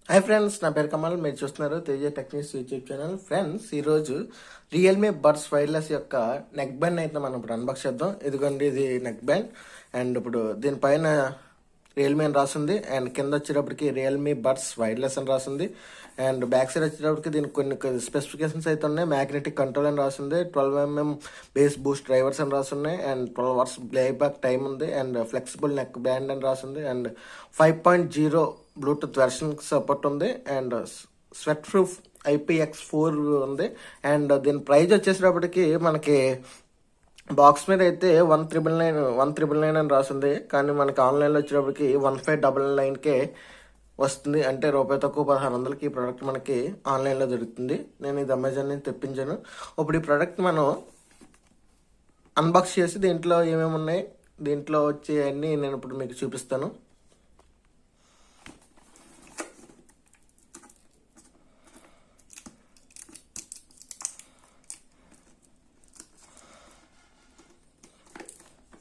Hi friends, నా పేరు కమల్. మీరు చూస్తున్నారు తేజ టెక్నీస్ యూట్యూబ్ ఛానల్. ఫ్రెండ్స్, ఈరోజు రియల్మీ బడ్స్ వైర్లెస్ యొక్క నెక్ బ్యాండ్ అయితే మనం ఇప్పుడు అన్బాక్స్ చేద్దాం. ఇదిగోండి, ఇది నెక్ బ్యాండ్. అండ్ ఇప్పుడు దీనిపైన రియల్మీ అని రాసింది, అండ్ కింద వచ్చేటప్పటికి రియల్మీ బడ్స్ వైర్లెస్ అని రాసింది. అండ్ బ్యాక్ సైడ్ వచ్చేటప్పటికి దీనికి కొన్ని స్పెసిఫికేషన్స్ అయితే ఉన్నాయి. మ్యాగ్నెటిక్ కంట్రోల్ అని రాసింది, 12mm బేస్ బూస్ట్ డ్రైవర్స్ అని రాస్తున్నాయి, అండ్ 12 hours ప్లేబ్యాక్ టైం ఉంది, అండ్ ఫ్లెక్సిబుల్ నెక్ బ్యాండ్ అని రాసింది, అండ్ 5.0 బ్లూటూత్ వెర్షన్ సపోర్ట్ ఉంది, అండ్ స్వెట్ ప్రూఫ్ IPX4 ఉంది. అండ్ దీని ప్రైస్ వచ్చేసేటప్పటికి మనకి బాక్స్ మీద అయితే 1,999 అని రాసింది, కానీ మనకి ఆన్లైన్లో వచ్చేటప్పటికి 1,599కే వస్తుంది. అంటే రూపాయి తక్కువ 1,600కి ఈ ప్రోడక్ట్ మనకి ఆన్లైన్లో దొరుకుతుంది. నేను ఇది అమెజాన్ నుంచి తెప్పించాను. ఇప్పుడు ఈ ప్రోడక్ట్ మనం అన్బాక్స్ చేసి దీంట్లో ఏమేమి ఉన్నాయి, దీంట్లో వచ్చే అన్నీ నేను ఇప్పుడు మీకు చూపిస్తాను.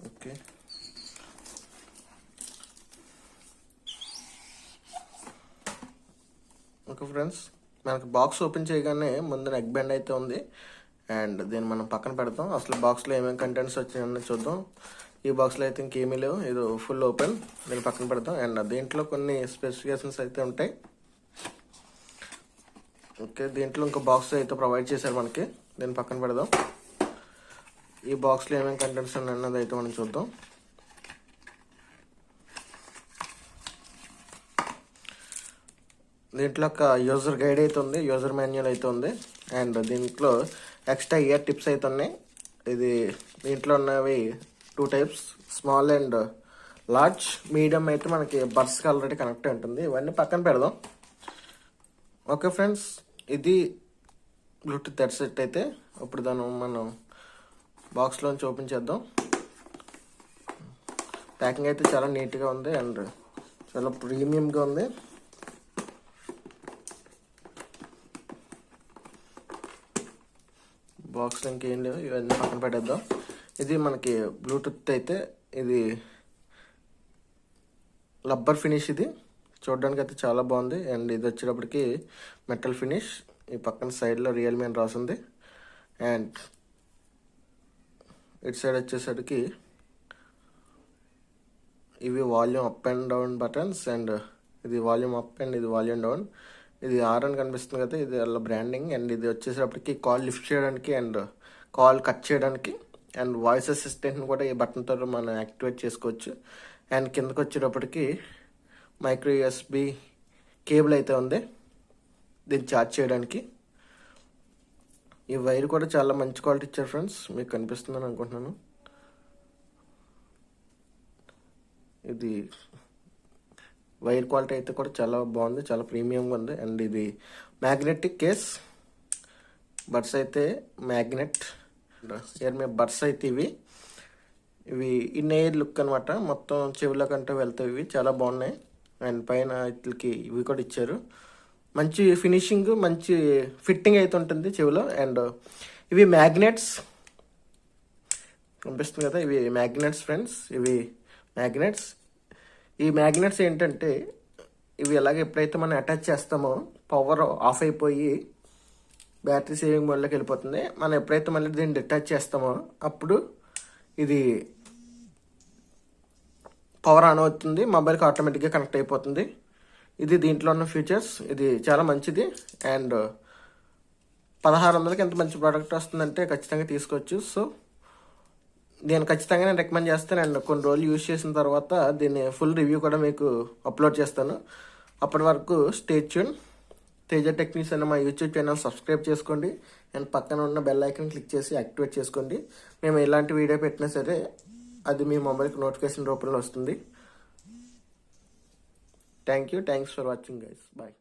ఓకే, ఓకే ఫ్రెండ్స్, మనకి బాక్స్ ఓపెన్ చేయగానే ముందు నెక్ బ్యాండ్ అయితే ఉంది, అండ్ దీన్ని మనం పక్కన పెడతాం. అసలు బాక్స్లో ఏమేమి కంటెంట్స్ వచ్చాయని చూద్దాం. ఈ బాక్స్లో అయితే ఇంకేమీ లేవు, ఇది ఫుల్ ఓపెన్. దీన్ని పక్కన పెడతాం. అండ్ దీంట్లో కొన్ని స్పెసిఫికేషన్స్ అయితే ఉంటాయి. ఓకే, దీంట్లో ఇంకో బాక్స్ అయితే ప్రొవైడ్ చేశారు మనకి, దీన్ని పక్కన పెడదాం. ఈ బాక్స్లో ఏమేమి కంటెంట్స్ ఉన్నాయి అన్నది అయితే మనం చూద్దాం. దీంట్లో ఒక యూజర్ గైడ్ అయితే ఉంది, యూజర్ మాన్యువల్ అయితే ఉంది, అండ్ దీంట్లో ఎక్స్ట్రా ఇయర్ టిప్స్ అయితే ఉన్నాయి. దీంట్లో ఉన్నవి 2 types, small and large. Medium అయితే మనకి బడ్స్కి ఆల్రెడీ కనెక్ట్ ఉంటుంది. ఇవన్నీ పక్కన పెడదాం. ఓకే ఫ్రెండ్స్, ఇది బ్లూటూత్ హెడ్సెట్ అయితే. ఇప్పుడు దాన్ని మనం బాక్స్లోంచి ఓపెన్ చేద్దాం. ప్యాకింగ్ అయితే చాలా నీట్గా ఉంది, అండ్ చాలా ప్రీమియంగా ఉంది. బాక్స్లో ఇంకేం లేవు, ఇవన్నీ పక్కన పెట్టేద్దాం. ఇది మనకి బ్లూటూత్ అయితే, ఇది రబ్బర్ ఫినిష్. ఇది చూడడానికి అయితే చాలా బాగుంది, అండ్ ఇది వచ్చేటప్పటికి మెటల్ ఫినిష్. ఈ పక్కన సైడ్లో రియల్మీ అని రాసింది, అండ్ ఇటు సైడ్ వచ్చేసరికి ఇవి volume up and down buttons, and ఇది వాల్యూమ్ అప్ అండ్ ఇది వాల్యూమ్ డౌన్. ఇది ఆర్ అని కనిపిస్తుంది కదా, ఇది అలా బ్రాండింగ్. అండ్ ఇది వచ్చేటప్పటికి కాల్ లిఫ్ట్ చేయడానికి అండ్ కాల్ కట్ చేయడానికి, అండ్ వాయిస్ అసిస్టెంట్ని కూడా ఈ బటన్తో మనం యాక్టివేట్ చేసుకోవచ్చు. అండ్ కిందకు వచ్చేటప్పటికి మైక్రో USB కేబుల్ అయితే ఉంది, దీన్ని ఛార్జ్ చేయడానికి. ఈ వైర్ కూడా చాలా మంచి క్వాలిటీ ఇచ్చారు ఫ్రెండ్స్, మీకు కనిపిస్తుందని అనుకుంటున్నాను. ఇది వైర్ క్వాలిటీ అయితే కూడా చాలా బాగుంది, చాలా ప్రీమియంగా ఉంది. అండ్ ఇది మ్యాగ్నెటిక్ కేస్. బడ్స్ అయితే మ్యాగ్నెట్ రియల్మీ బడ్స్ అయితే ఇవి ఇన్ ఎయిర్ లుక్ అనమాట, మొత్తం చెవుల కంటే వెళ్తాయి. ఇవి చాలా బాగున్నాయి, అండ్ పైన వీటికి ఇవి కూడా ఇచ్చారు. మంచి ఫినిషింగ్, మంచి ఫిట్టింగ్ అయితే ఉంటుంది చెవిలో. అండ్ ఇవి మ్యాగ్నెట్స్ కనిపిస్తుంది కదా, ఇవి మ్యాగ్నెట్స్ ఫ్రెండ్స్. ఇవి మ్యాగ్నెట్స్. ఈ మ్యాగ్నెట్స్ ఏంటంటే, ఇవి ఎలాగ ఎప్పుడైతే మనం అటాచ్ చేస్తామో పవర్ ఆఫ్ అయిపోయి బ్యాటరీ సేవింగ్ మోడ్లోకి వెళ్ళిపోతుంది. మనం ఎప్పుడైతే మళ్ళీ దీన్ని డిటాచ్ చేస్తామో అప్పుడు ఇది పవర్ ఆన్ అవుతుంది, మొబైల్కి ఆటోమేటిక్గా కనెక్ట్ అయిపోతుంది. ఇది దీంట్లో ఉన్న ఫీచర్స్. ఇది చాలా మంచిది, అండ్ 1,600కి ఎంత మంచి ప్రోడక్ట్ వస్తుందంటే ఖచ్చితంగా తీసుకోవచ్చు. సో దీన్ని ఖచ్చితంగా నేను రికమెండ్ చేస్తాను, అండ్ కొన్ని రోజులు యూజ్ చేసిన తర్వాత దీన్ని ఫుల్ రివ్యూ కూడా మీకు అప్లోడ్ చేస్తాను. అప్పటి వరకు స్టే ట్యూన్. తేజ టెక్నీస్ అనే మా యూట్యూబ్ ఛానల్ సబ్స్క్రైబ్ చేసుకోండి, అండ్ పక్కన ఉన్న బెల్ ఐకాన్ క్లిక్ చేసి యాక్టివేట్ చేసుకోండి. మేము ఎలాంటి వీడియో పెట్టినా సరే అది మీ మొబైల్కి నోటిఫికేషన్ రూపంలో వస్తుంది. Thanks for watching guys. Bye.